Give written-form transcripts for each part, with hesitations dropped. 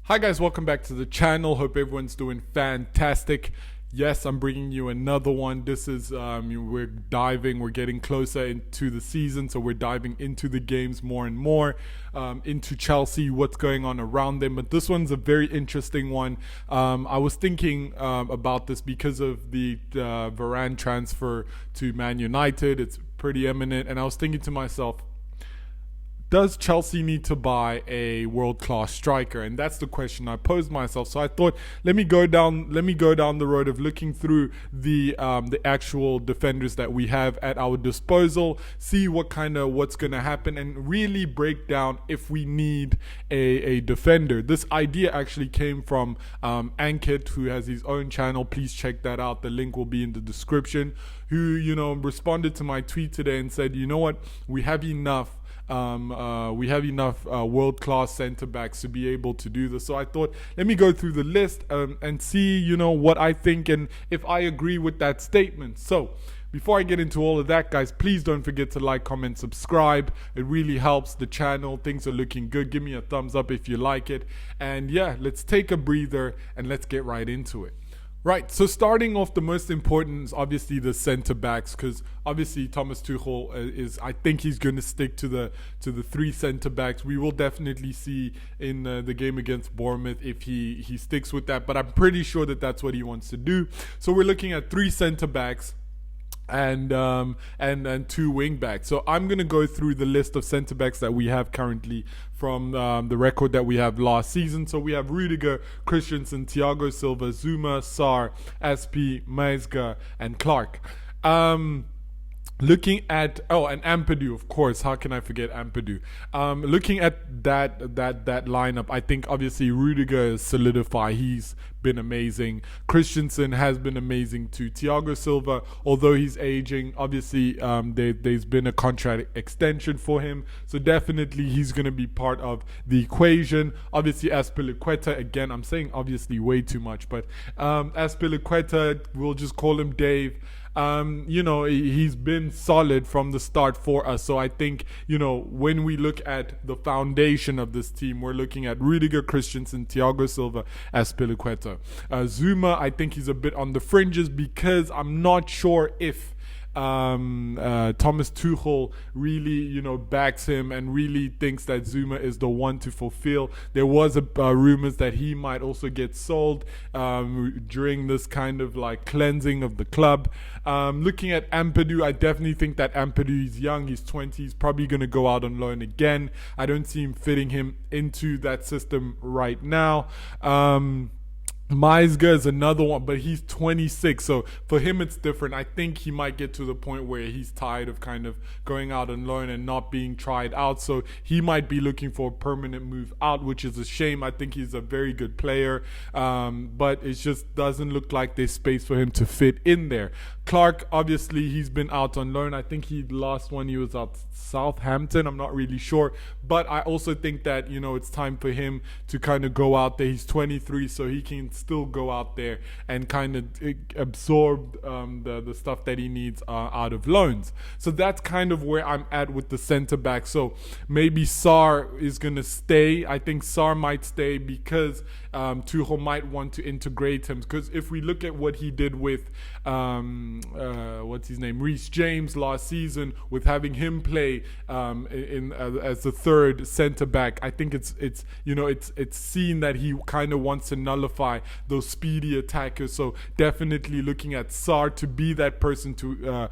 Hi guys, welcome back to the channel. Hope everyone's doing fantastic. Yes, I'm bringing you another one. This is we're getting closer into the season, so we're diving into the games more and more, into Chelsea, what's going on around them. But this one's a very interesting one. I was thinking about this because of the Varane transfer to Man United. It's pretty imminent, and I was thinking to myself, does Chelsea need to buy a world-class striker? And that's the question I posed myself. So I thought, let me go down the road of looking through the actual defenders that we have at our disposal, see what's going to happen, and really break down if we need a defender. This idea actually came from Ankit, who has his own channel. Please check that out. The link will be in the description. Who responded to my tweet today and said, you know what, we have enough world-class centre-backs to be able to do this. So I thought, let me go through the list and see, what I think and if I agree with that statement. So before I get into all of that, guys, please don't forget to like, comment, subscribe. It really helps the channel. Things are looking good. Give me a thumbs up if you like it. And yeah, let's take a breather and let's get right into it. Right, so starting off, the most important is obviously the centre backs, because obviously Thomas Tuchel I think he's going to stick to the three centre backs. We will definitely see in the game against Bournemouth if he sticks with that, but I'm pretty sure that that's what he wants to do. So we're looking at three centre backs and two wing backs. So I'm going to go through the list of centre backs that we have currently from the record that we have last season. So we have Rudiger, Christensen, Thiago Silva, Zouma, Sarr, SP, Meisger, and Clark. Looking at and Ampadu, of course. How can I forget Ampadu? Looking at that lineup, I think obviously Rudiger is solidified. He's been amazing. Christensen has been amazing too. Thiago Silva, although he's aging, obviously there's been a contract extension for him, so definitely he's going to be part of the equation. Obviously Azpilicueta, again, I'm saying obviously way too much, but Azpilicueta, we'll just call him Dave. He's been solid from the start for us. So I think, when we look at the foundation of this team, we're looking at Rudiger, Christensen, Thiago Silva, Azpilicueta. Zouma, I think he's a bit on the fringes because I'm not sure if Thomas Tuchel really, backs him and really thinks that Zouma is the one to fulfill. There was rumors that he might also get sold during this kind of like cleansing of the club. Looking at Ampadu, I definitely think that Ampadu is young. He's 20. He's probably going to go out on loan again. I don't see him fitting him into that system right now. Meisger is another one, but he's 26, so for him it's different. I think he might get to the point where he's tired of kind of going out on loan and not being tried out, so he might be looking for a permanent move out, which is a shame. I think he's a very good player, but it just doesn't look like there's space for him to fit in there. Clark, obviously he's been out on loan. I think he was at Southampton, I'm not really sure, but I also think that it's time for him to kind of go out there. He's 23, so he can still go out there and kind of absorb the stuff that he needs out of loans. So that's kind of where I'm at with the centre back. So maybe Sarr is going to stay. I think Sarr might stay because Tuchel might want to integrate him, because if we look at what he did with Reece James last season, with having him play as the third centre back, I think it's seen that he kind of wants to nullify those speedy attackers. So definitely looking at Sarr to be that person to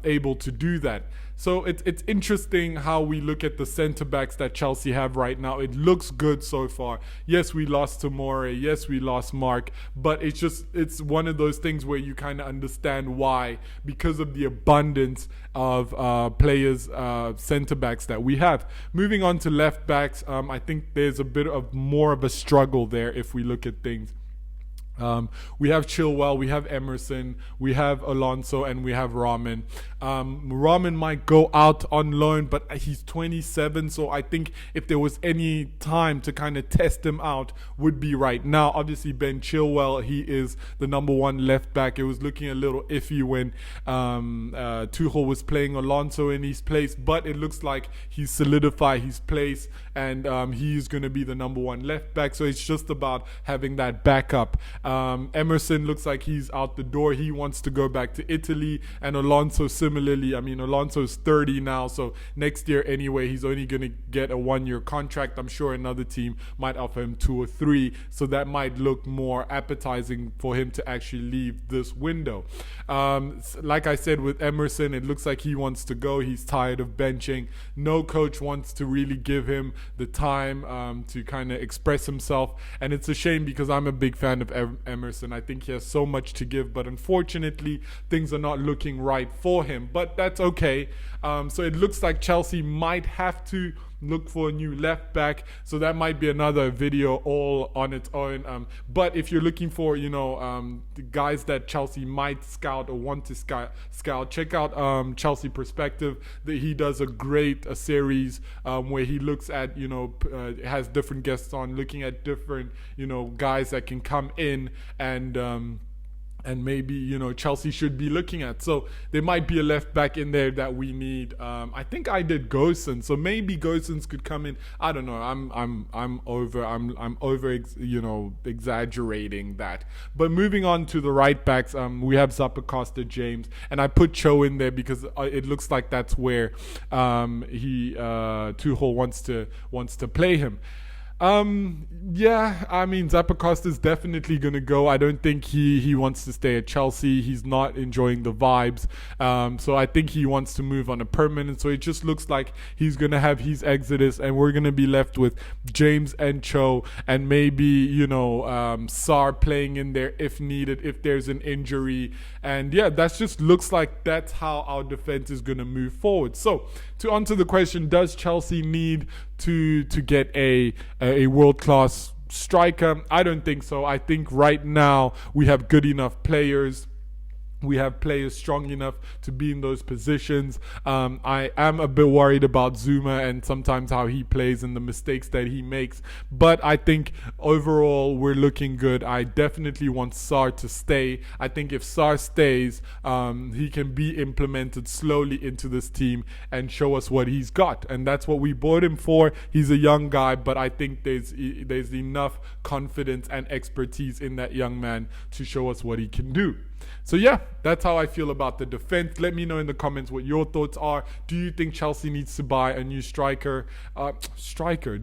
able to do that. So it's interesting how we look at the centre backs that Chelsea have right now. It looks good so far. Yes, we lost Tomori. Yes, we lost Mark. But it's one of those things where you kind of understand why, because of the abundance of players, centre backs that we have. Moving on to left backs, I think there's a bit of more of a struggle there if we look at things. We have Chilwell, we have Emerson, we have Alonso, and we have Rahman. Rahman might go out on loan, but he's 27, so I think if there was any time to kind of test him out, would be right now. Obviously, Ben Chilwell, he is the number one left back. It was looking a little iffy when Tuchel was playing Alonso in his place, but it looks like he's solidified his place, and he's going to be the number one left back. So it's just about having that backup. Emerson looks like he's out the door. He wants to go back to Italy, and Alonso similarly. I mean, Alonso's 30 now, so next year anyway, he's only going to get a 1-year contract. I'm sure another team might offer him 2 or 3, so that might look more appetizing for him to actually leave this window. Like I said, with Emerson, it looks like he wants to go. He's tired of benching. No coach wants to really give him the time to kind of express himself, and it's a shame because I'm a big fan of Emerson. I think he has so much to give, but unfortunately things are not looking right for him, but that's okay. So it looks like Chelsea might have to look for a new left back, so that might be another video all on its own. But if you're looking for the guys that Chelsea might scout or want to scout, check out Chelsea Perspective. He does a great series where he looks at has different guests on, looking at different guys that can come in and maybe Chelsea should be looking at. So there might be a left back in there that we need. I think I did Gosens, so maybe Gosens could come in. I don't know. I'm over exaggerating that. But moving on to the right backs, we have Zappacosta, James, and I put Cho in there because it looks like that's where Tuchel wants to play him. Yeah, I mean, Zappacosta is definitely going to go. I don't think he wants to stay at Chelsea. He's not enjoying the vibes. So I think he wants to move on a permanent. So it just looks like he's going to have his exodus, and we're going to be left with James and Cho, and maybe, Sarr playing in there if needed, if there's an injury. And yeah, that just looks like that's how our defense is going to move forward. So to answer the question, does Chelsea need to get a world-class striker? I don't think so. I think right now we have good enough players. We have players strong enough to be in those positions. I am a bit worried about Zouma and sometimes how he plays and the mistakes that he makes. But I think overall we're looking good. I definitely want Sarr to stay. I think if Sarr stays, he can be implemented slowly into this team and show us what he's got. And that's what we bought him for. He's a young guy, but I think there's enough confidence and expertise in that young man to show us what he can do. So yeah, that's how I feel about the defense. Let me know in the comments what your thoughts are. Do you think Chelsea needs to buy a new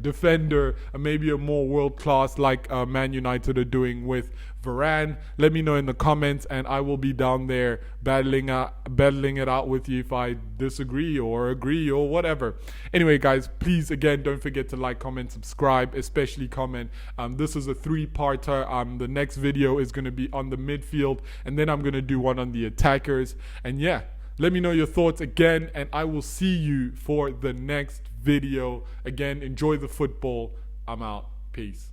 defender, maybe a more world-class like Man United are doing with Varane? Let me know in the comments, and I will be down there battling it out with you if I disagree or agree or whatever. Anyway, guys, please again don't forget to like, comment, subscribe, especially comment. This is a 3-parter. The next video is going to be on the midfield, and then I'm going to do one on the attackers. And yeah, let me know your thoughts again, and I will see you for the next video. Again, enjoy the football. I'm out. Peace.